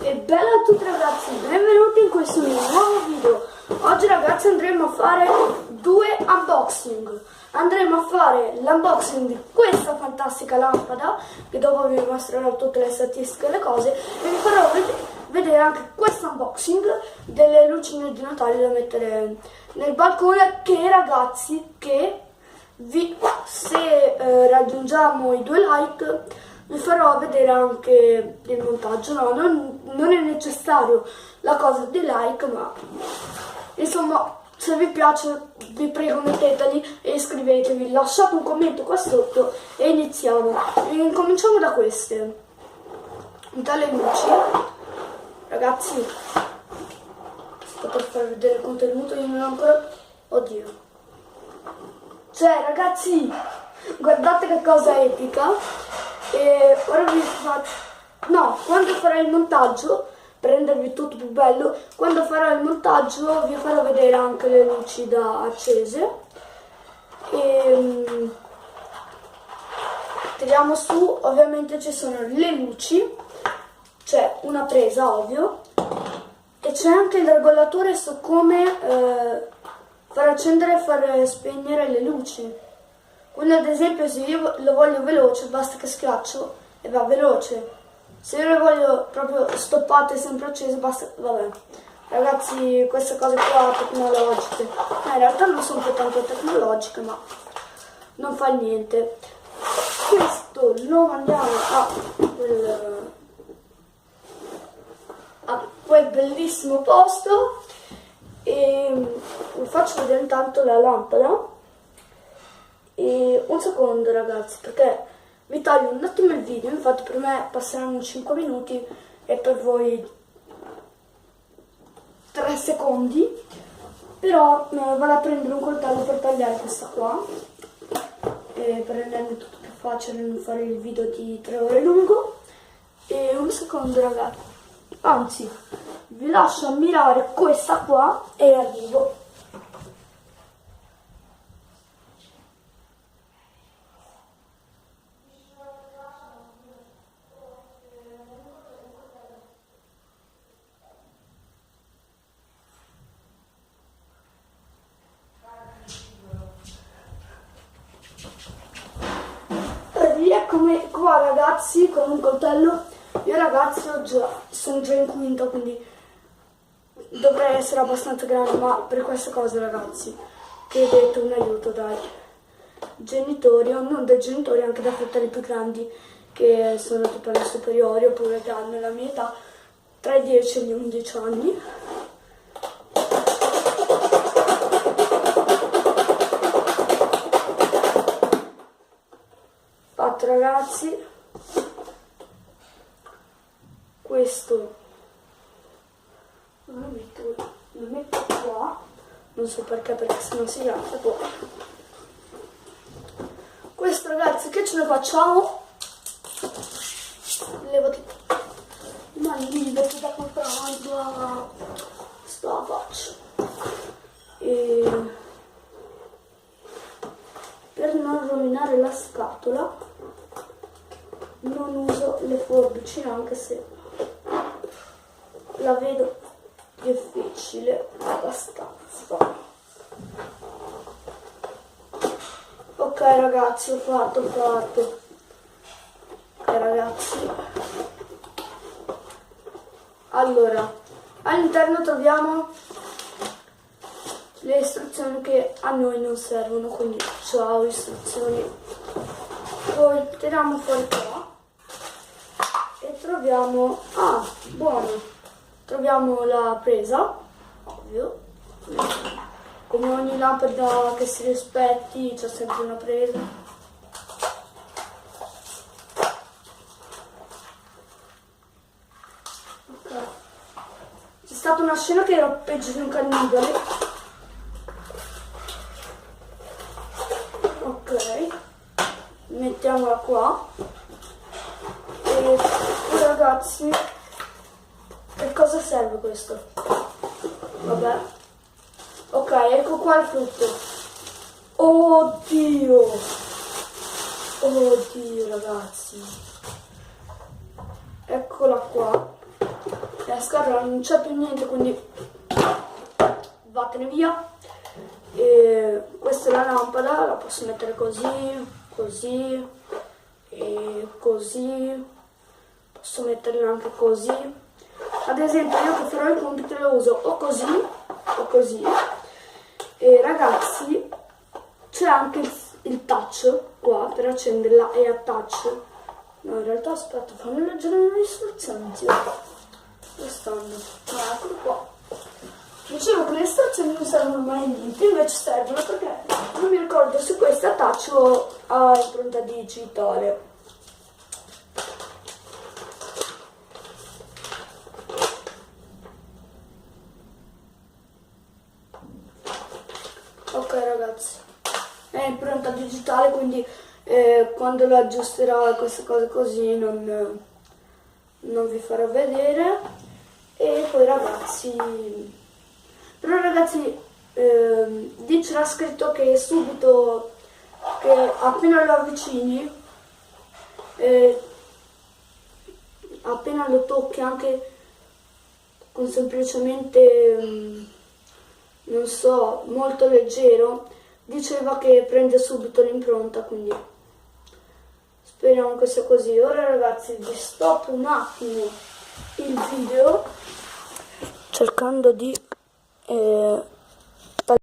E bella a tutti ragazzi, benvenuti in questo mio nuovo video. Oggi ragazzi andremo a fare due unboxing. Andremo a fare l'unboxing di questa fantastica lampada, che dopo vi mostrerò tutte le statistiche e le cose, e vi farò vedere anche questo unboxing delle lucine di Natale da mettere nel balcone, che ragazzi, se raggiungiamo i 2 like vi farò vedere anche il montaggio. No, non è necessario la cosa di like, ma insomma, se vi piace vi prego metteteli e iscrivetevi, lasciate un commento qua sotto e iniziamo. Cominciamo da queste, dalle luci. Ragazzi, sto per far vedere il contenuto, io non ho ancora... Oddio, cioè ragazzi, guardate che cosa epica. E ora vi faccio... No, quando farò il montaggio, per rendervi tutto più bello, quando farò il montaggio vi farò vedere anche le luci da accese. E tiriamo su, ovviamente ci sono le luci, c'è una presa ovvio, e c'è anche il regolatore su come far accendere e far spegnere le luci. Quindi ad esempio se io lo voglio veloce basta che schiaccio e va veloce. Se io lo voglio proprio stoppate sempre accese basta... Vabbè, ragazzi, queste cose qua tecnologiche, in realtà non sono più tanto tecnologiche, ma non fa niente. Questo lo mandiamo a quel bellissimo posto e vi faccio vedere intanto la lampada. E un secondo ragazzi, perché vi taglio un attimo il video, infatti per me passeranno 5 minuti e per voi 3 secondi, però vado a prendere un coltello per tagliare questa qua, e per rendere tutto più facile non fare il video di 3 ore lungo. E un secondo ragazzi, anzi vi lascio ammirare questa qua e arrivo. Eccomi qua ragazzi con un coltello. Io ragazzi sono già in quinta, quindi dovrei essere abbastanza grande, ma per queste cose ragazzi chiedete un aiuto dai genitori, o non dai genitori, anche da fratelli più grandi che sono tipo alle superiori oppure che hanno la mia età, tra i 10 e gli 11 anni. Ragazzi, questo lo metto qua, non so perché sennò si gratta poi. Questo ragazzi, che ce ne facciamo? Levati, ma libeti da comprare, sto la faccio. E per non rovinare la scatola non uso le forbici, anche se la vedo difficile abbastanza. Ok ragazzi, ho fatto. Ok ragazzi, allora all'interno troviamo le istruzioni che a noi non servono, quindi ciao istruzioni. Poi tiriamo fuori qua e troviamo, buono, troviamo la presa, ovvio, come ogni lampada che si rispetti c'è sempre una presa. Ok, c'è stata una scena che ero peggio di un cannibale. Ok, mettiamola qua. E ragazzi, che cosa serve questo? Vabbè, ok, ecco qua il frutto. Oddio ragazzi, eccola qua. scatola non c'è più niente, quindi vattene via. E questa è la lampada, la posso mettere così, così e così, posso metterla anche così. Ad esempio io che farò i compiti lo uso o così. E ragazzi, c'è anche il touch qua per accenderla e a touch. No, in realtà aspetta, fammi leggere le istruzioni, zio. Dove stanno? Ah, eccolo qua. Dicevo che le istruzioni non servono mai niente, invece servono perché non mi ricordo se questa touch o ha impronta digitale. Ok ragazzi, è impronta digitale, quindi quando lo aggiusterò queste cose così non vi farò vedere. E poi ragazzi, però ragazzi, lì c'era scritto che subito, che appena lo avvicini, appena lo tocchi anche con semplicemente non so, molto leggero, diceva che prende subito l'impronta, quindi speriamo che sia così. Ora ragazzi vi stoppo un attimo il video cercando di